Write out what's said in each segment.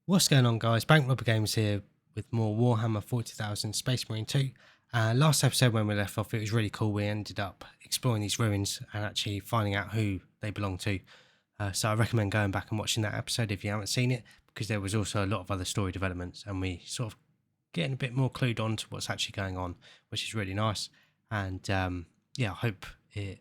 What's going on, guys? Bank Robber Games here with more Warhammer 40,000 Space Marine 2. Last episode when we left off, it was really cool. We ended up exploring these ruins and actually finding out who they belong to. So I recommend going back and watching that episode if you haven't seen it, because there was also a lot of other story developments and we sort of getting a bit more clued on to what's actually going on, which is really nice. And yeah, I hope it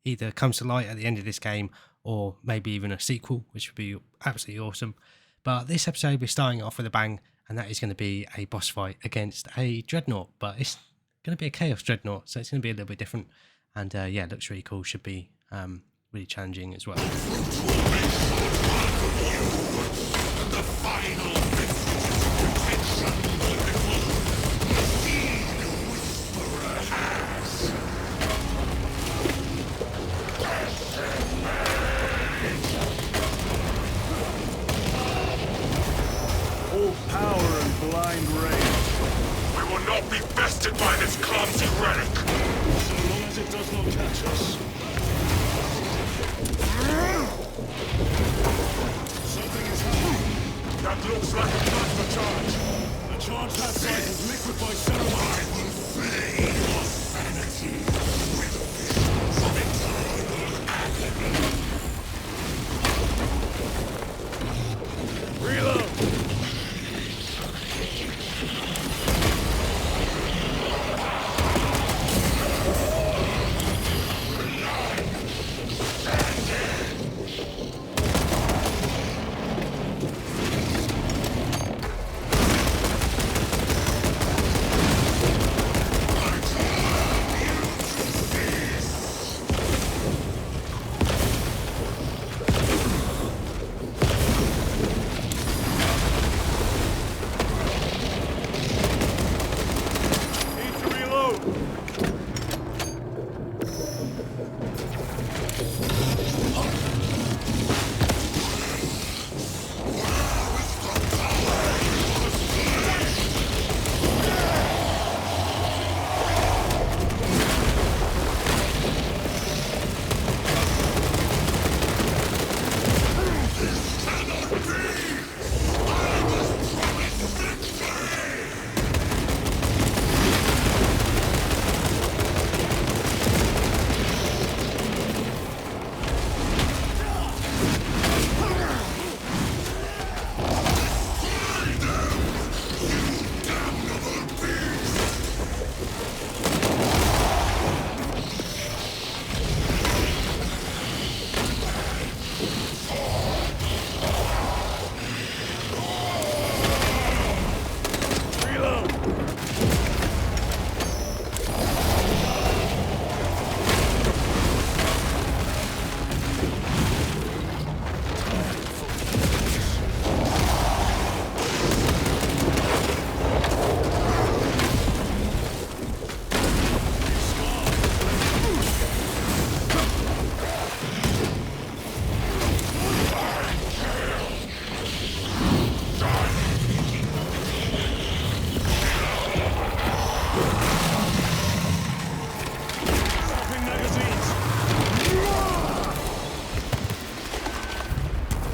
either comes to light at the end of this game or maybe even a sequel, which would be absolutely awesome. But this episode we're starting off with a bang, and that is going to be a boss fight against a dreadnought, but it's going to be a chaos dreadnought, so it's going to be a little bit different. And yeah, it looks really cool. Should be really challenging as well. The final power and blind rage. We will not be bested by this clumsy relic. So long as it does not catch us. Something is happening. That looks like a plasma charge. The charge that site is liquid by ceremony. I will feed your sanity with visions of eternal agony. Reload!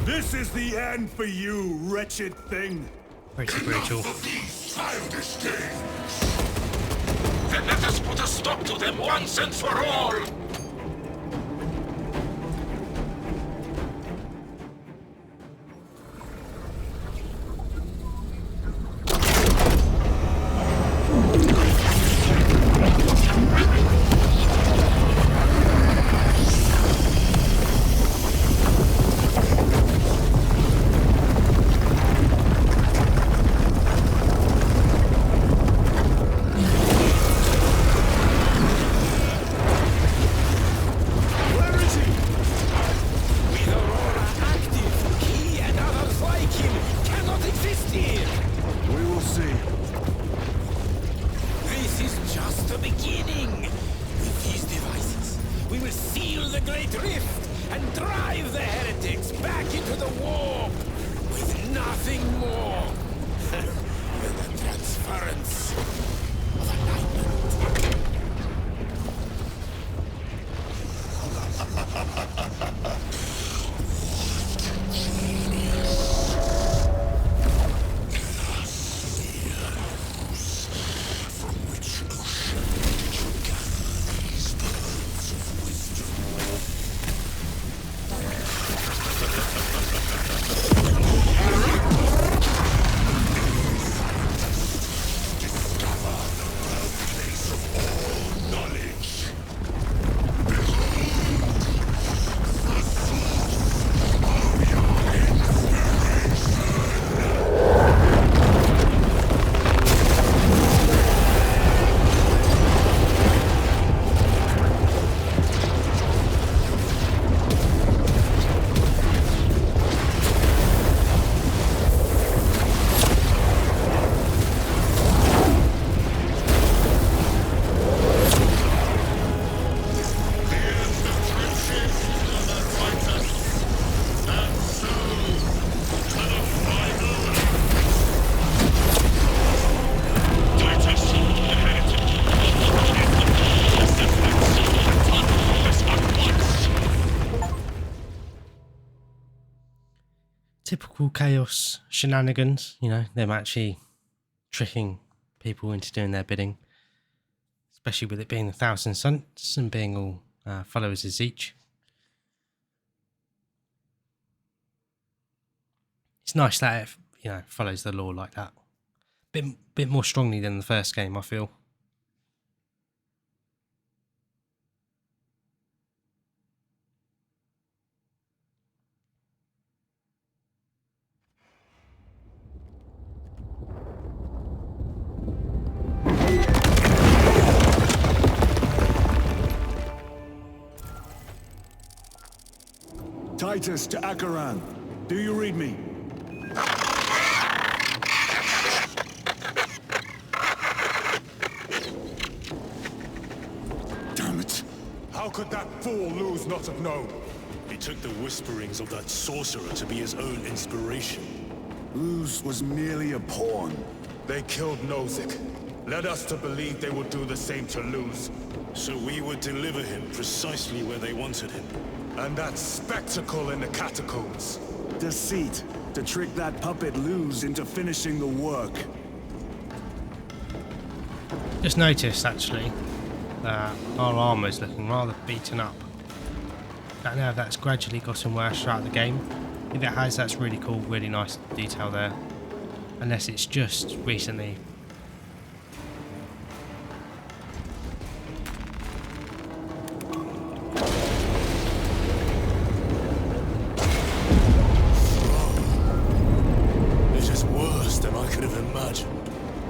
This is the end for you, wretched thing. Pretty brutal. Enough of these childish games. Then let us put a stop to them once and for all. typical chaos shenanigans, you know, them actually tricking people into doing their bidding, especially with it being 1,000 suns and being all followers as each. It's nice that it, you know, follows the law like that. Bit more strongly than the first game, I feel. Titus to Acheran. Do you read me? Damn it. How could that fool lose not have known? He took the whisperings of that sorcerer to be his own inspiration. Luz was merely a pawn. They killed Nozick. Led us to believe they would do the same to Luz. So we would deliver him precisely where they wanted him. And that spectacle in the catacombs. Deceit. To trick that puppet Luz into finishing the work. Just noticed actually that our armour's looking rather beaten up. Don't know if that's gradually gotten worse throughout the game. If it has, that's really cool, really nice detail there. Unless it's just recently.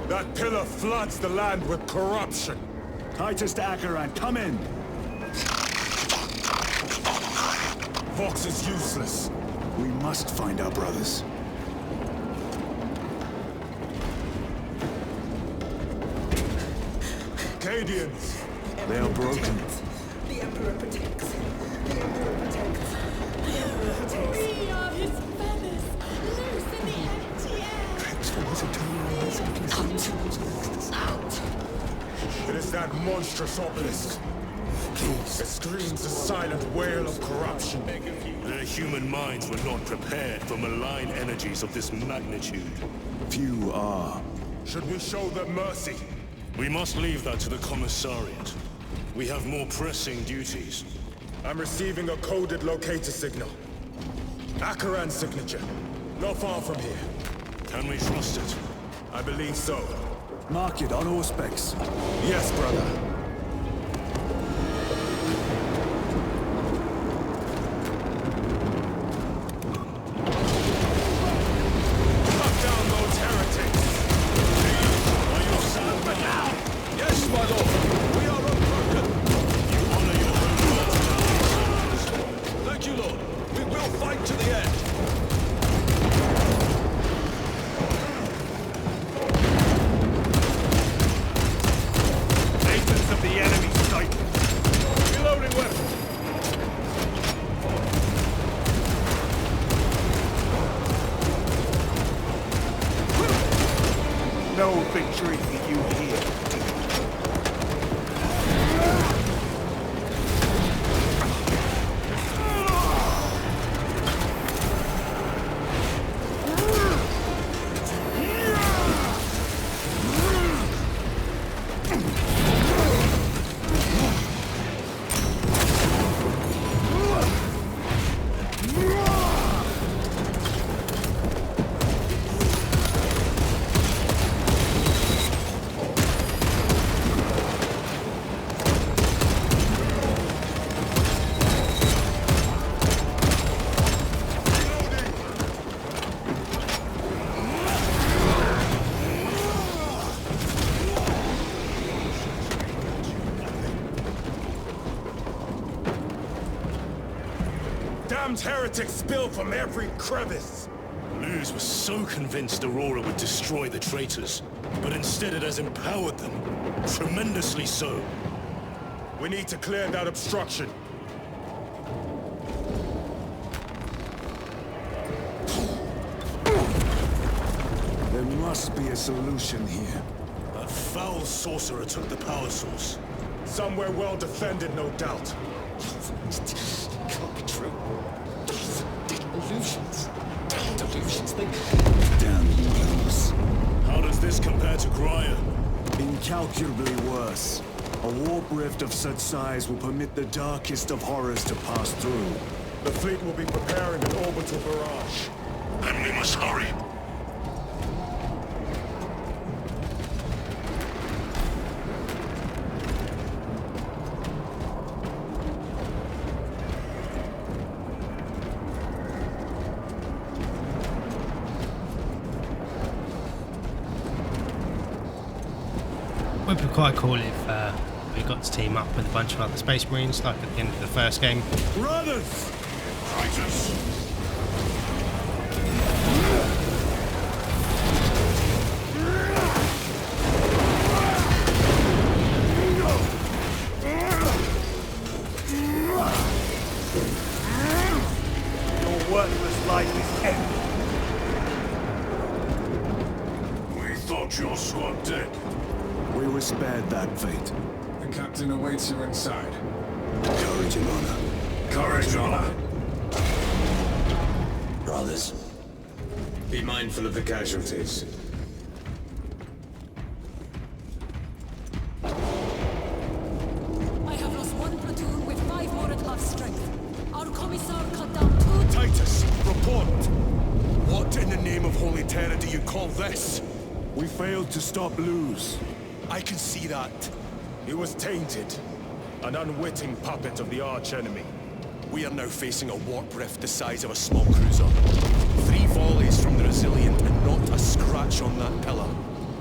That pillar floods the land with corruption. Titus to Acheran, come in. Vox is useless. We must find our brothers. Cadians. They are broken. The Emperor protects. The Emperor protects. The Emperor protects. Free are his feathers, loose in the empty air. Out! It is that monstrous obelisk. It screams a silent wail of corruption. Their human minds were not prepared for malign energies of this magnitude. Few are. Should we show them mercy? We must leave that to the Commissariat. We have more pressing duties. I'm receiving a coded locator signal. Acheran's signature. Not far from here. Can we trust it? I believe so. Mark it on Auspex. Yes, brother. Cut down those heretics! Are you silent now? Yes, my lord. We are unbroken. You honor your own words. Thank you, Lord. We will fight to the end. Of the enemy's sight. Reloading weapon. No victory for you here. Damned heretics spill from every crevice. Luz was so convinced Aurora would destroy the traitors, but instead it has empowered them. Tremendously so. We need to clear that obstruction. There must be a solution here. That foul sorcerer took the power source. Somewhere well defended, no doubt. Can't be true. These dead illusions. Damned illusions. compared to Gryer? Incalculably worse. A warp rift of such size will permit the darkest of horrors to pass through. The fleet will be preparing an orbital barrage. Then we must hurry. Would be quite cool if we got to team up with a bunch of other Space Marines, like at the end of the first game. Brothers! Traitors! Your worthless life is ended. We thought your squad dead. We were spared that fate. The captain awaits you inside. Courage and honor. Courage, honor. Brothers, be mindful of the casualties. I have lost one platoon with 5 more at half strength. Our commissar cut down 2. Titus, report! What in the name of Holy Terror do you call this? We failed to stop Luz. I can see that. He was tainted. An unwitting puppet of the arch-enemy. We are now facing a warp rift the size of a small cruiser. 3 volleys from the Resilient and not a scratch on that pillar.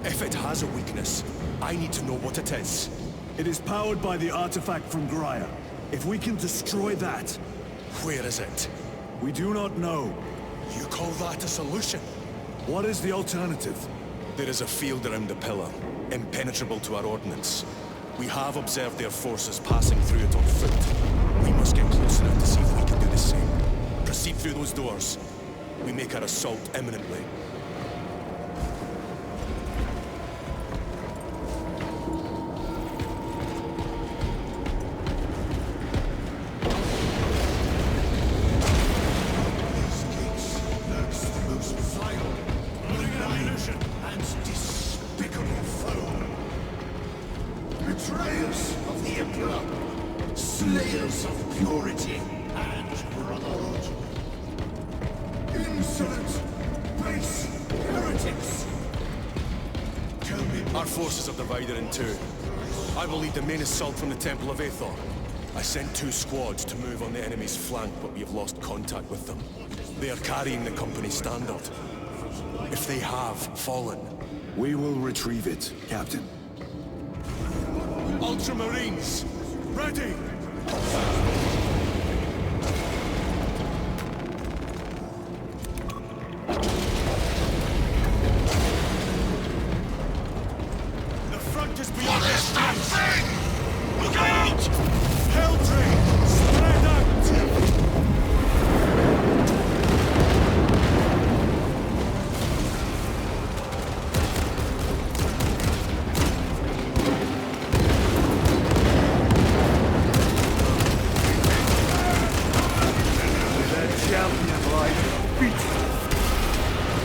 If it has a weakness, I need to know what it is. It is powered by the artifact from Gryer. If we can destroy that... Where is it? We do not know. You call that a solution? What is the alternative? There is a field around the pillar, impenetrable to our ordnance. We have observed their forces passing through it on foot. We must get close enough to see if we can do the same. Proceed through those doors. We make our assault imminently. Betrayers of the Emperor, slayers of purity and brotherhood, insolent, base heretics. Tell me, Our forces are divided in 2. I will lead the main assault from the Temple of Aethor. I sent 2 squads to move on the enemy's flank, but we have lost contact with them. They are carrying the company standard. If they have fallen, We will retrieve it, Captain. Ultramarines, ready! The front is beyond their strength! look out! Hell train, spread out!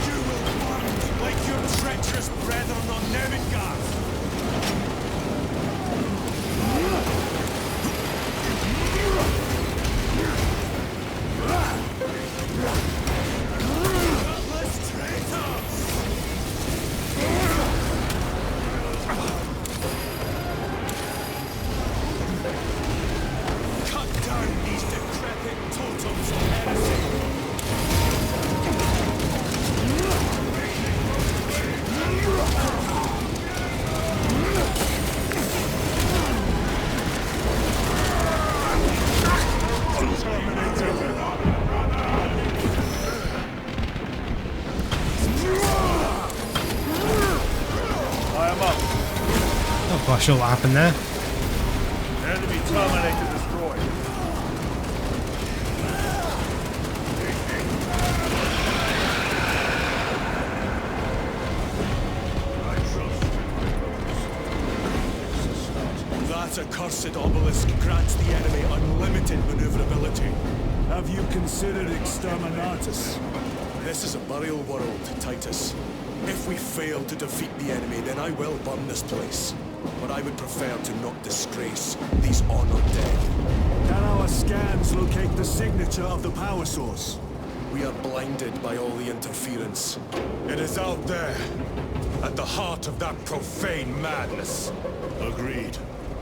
You will burn like your treacherous brethren on Nemengard! Gutless traitors! Cut down these decrepit totems of heresy! Not quite sure what happened there. Enemy Terminator destroyed. That accursed obelisk grants the enemy unlimited maneuverability. Have you considered Exterminatus? This is a burial world, Titus. If we fail to defeat the enemy, then I will burn this place. But I would prefer to not disgrace these honored dead. Can our scans locate the signature of the power source? We are blinded by all the interference. It is out there, at the heart of that profane madness. Agreed.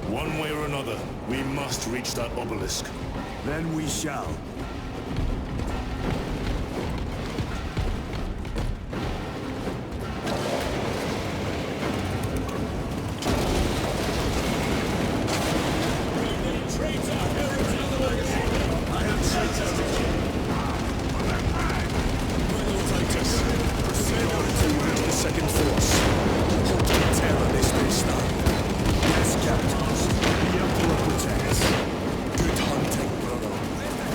One way or another, we must reach that obelisk. Then we shall. Second force. Hold the terror they space now. Yes, Captain. The Emperor protects. Good hunting, brother.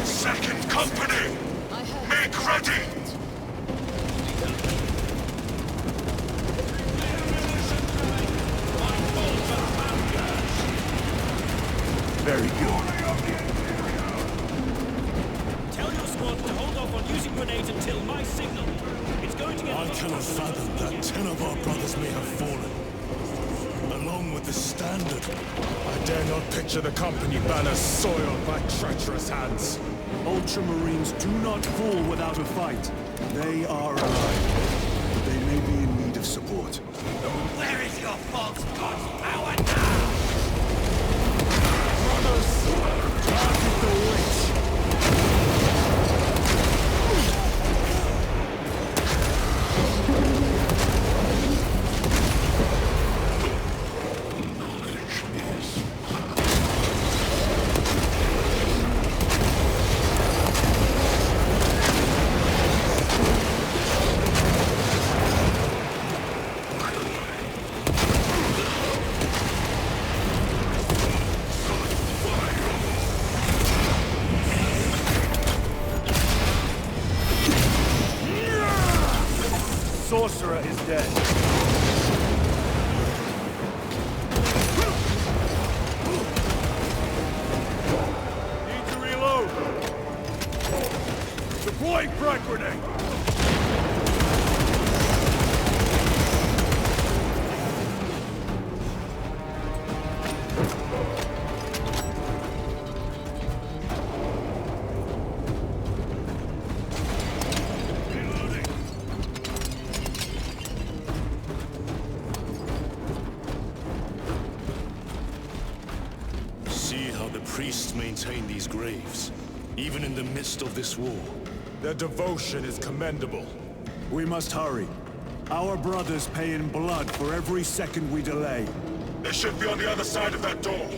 Second company! Make ready! Very good. Tell your squad to hold off on using grenades until my signal. It's going to get... I cannot fathom that 10 of our brothers may have fallen. Along with the standard. I dare not picture the company banners soiled by treacherous hands. Ultramarines do not fall without a fight. They are alive, but they may be in need of support. Where is your false god's power now? Brothers, target the witch. Sorcerer is dead. Need to reload. Deploying frag grenade. See how the priests maintain these graves, even in the midst of this war. Their devotion is commendable. We must hurry. Our brothers pay in blood for every second we delay. They should be on the other side of that door.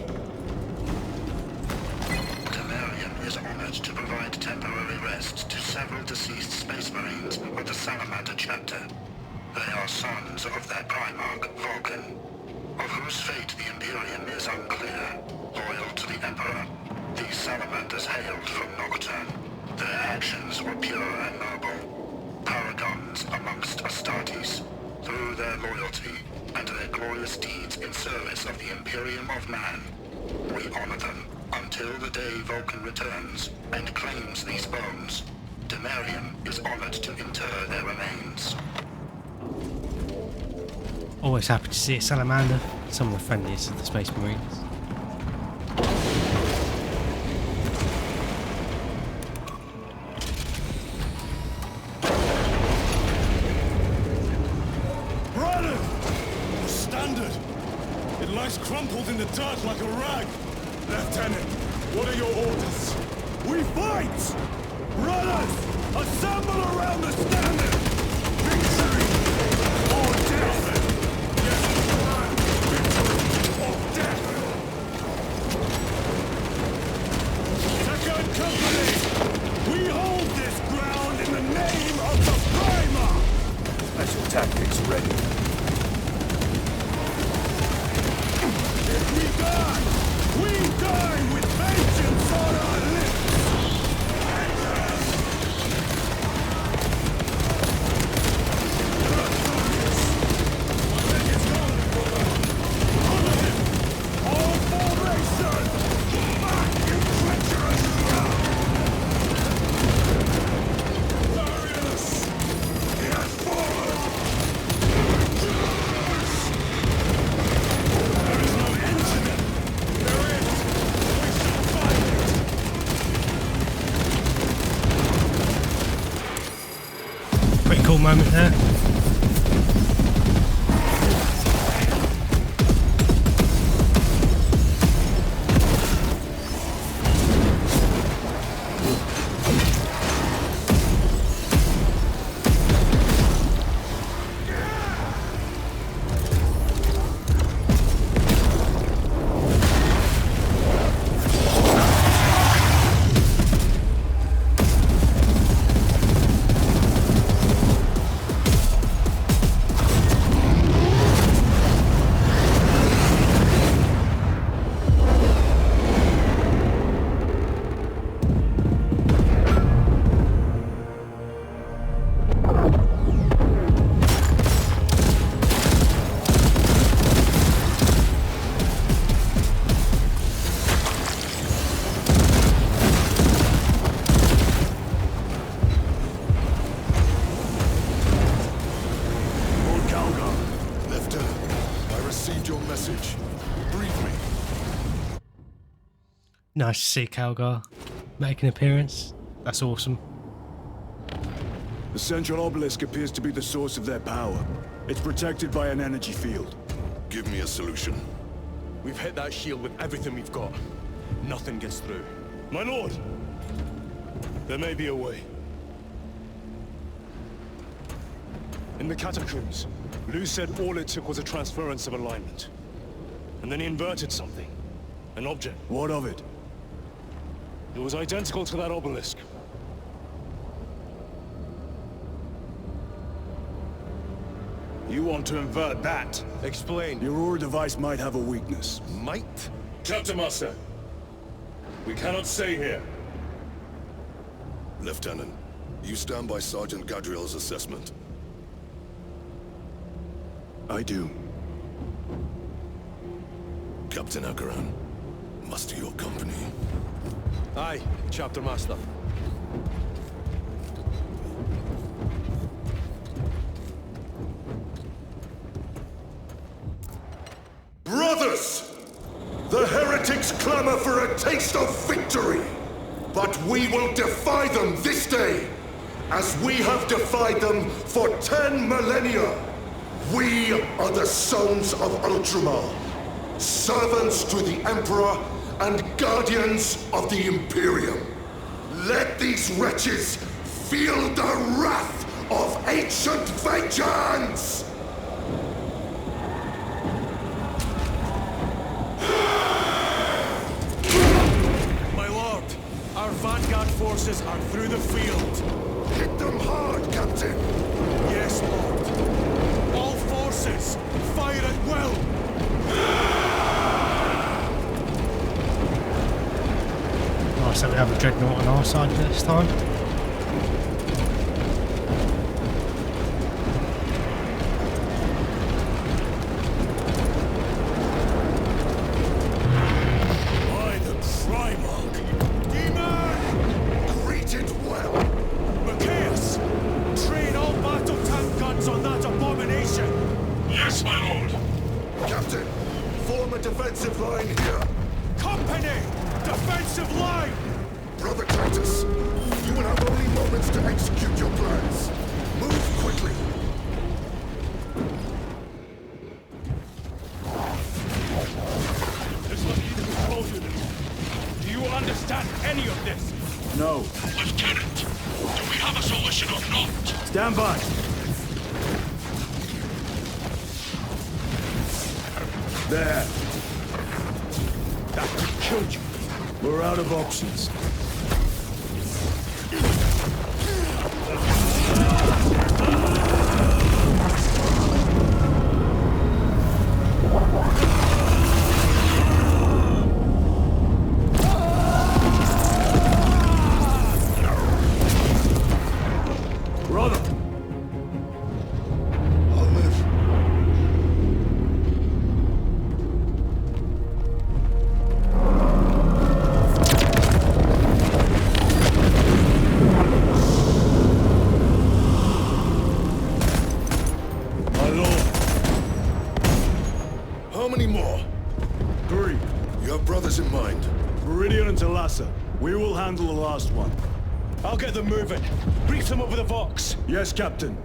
Temerian is honored to provide temporary rest to several deceased Space Marines of the Salamander chapter. They are sons of their Primarch, Vulcan, of whose fate the Imperium is unclear. Loyal to the Emperor, these Salamanders hailed from Nocturne. Their actions were pure and noble, paragons amongst Astartes. Through their loyalty and their glorious deeds in service of the Imperium of Man, we honor them until the day Vulcan returns and claims these bones. Temerian is honored to inter their remains. Always happy to see a salamander, some of the friendliest of the Space Marines. Brother! The standard! It lies crumpled in the dirt like a rag! Lieutenant, what are your orders? We fight! Brothers, assemble around the standard! Victory or death! Second company! We hold this ground in the name of the Primarch! Special tactics ready. If we die with vengeance on our lips! All formation! Back, you treacherous scum! Darius! He has fallen! Pretty cool moment there. Nice to see Calgar make an appearance. That's awesome. The central obelisk appears to be the source of their power. It's protected by an energy field. Give me a solution. We've hit that shield with everything we've got. Nothing gets through. My lord! There may be a way. In the catacombs, Lu said all it took was a transference of alignment. And then he inverted something. An object. What of it? It was identical to that obelisk. You want to invert that? Explain. Your Auror device might have a weakness. Might? Captain Master, we cannot stay here. Lieutenant, you stand by Sergeant Gadriel's assessment. I do. Captain Akaran, muster your company. Aye, Chapter Master. Brothers! The heretics clamor for a taste of victory! But we will defy them this day, as we have defied them for 10 millennia! We are the sons of Ultramar, servants to the Emperor and guardians of the Imperium. Let these wretches feel the wrath of ancient vengeance! My lord, our vanguard forces are through the field. Hit them hard, Captain! Yes, lord. All forces, fire at will! Nice that we have a dreadnought on our side this time. By the Trimarch! Demon! Greeted well! Macias! Train all battle tank guns on that abomination! Yes, my lord. Captain, form a defensive line here. Company! Defensive line! Brother Titus, you will have only moments to execute your plans. Move quickly. This was either control unit. Do you understand any of this? No. Lieutenant, do we have a solution or not? Stand by. There. That could kill you. We're out of options. Brother! I'll live. My lord. How many more? 3. You have brothers in mind. Meridian and Talassa. We will handle the last one. I'll get them moving. Brief them over the Vox. Yes, Captain.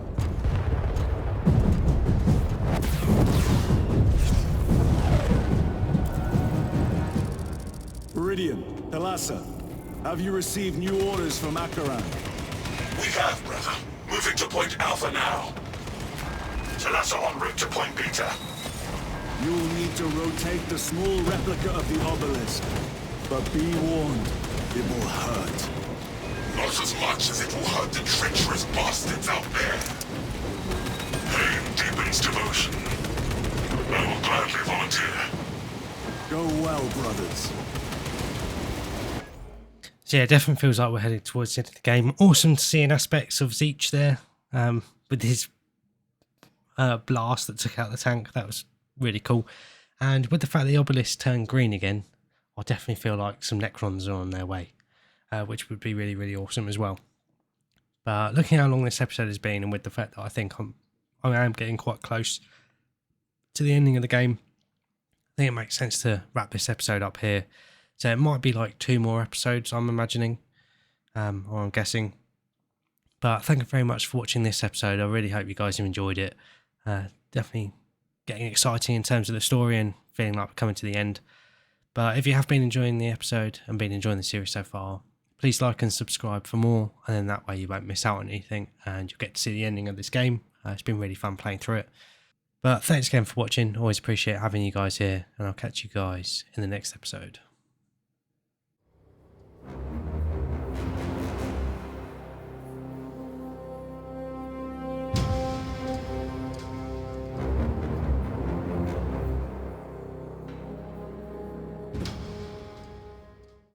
Viridian, Thalassa, have you received new orders from Akaran? We have, brother. Moving to Point Alpha now. Thalassa en route to Point Beta. You'll need to rotate the small replica of the obelisk. But be warned, it will hurt. Not as much as it will hurt the treacherous bastards out there. Pain deepens devotion. I will gladly volunteer. Go well, brothers. So yeah, it definitely feels like we're heading towards the end of the game. Awesome to see in aspects of Zeech there, with his blast that took out the tank. That was really cool. And with the fact the obelisk turned green again, I definitely feel like some Necrons are on their way, which would be really, really awesome as well. But looking how long this episode has been, and with the fact that I think I am getting quite close to the ending of the game, I think it makes sense to wrap this episode up here. So it might be like 2 more episodes, I'm imagining, or I'm guessing. But thank you very much for watching this episode. I really hope you guys have enjoyed it. Definitely getting exciting in terms of the story and feeling like we're coming to the end. But if you have been enjoying the episode and been enjoying the series so far, please like and subscribe for more, and then that way you won't miss out on anything and you'll get to see the ending of this game. It's been really fun playing through it. But thanks again for watching. Always appreciate having you guys here, and I'll catch you guys in the next episode.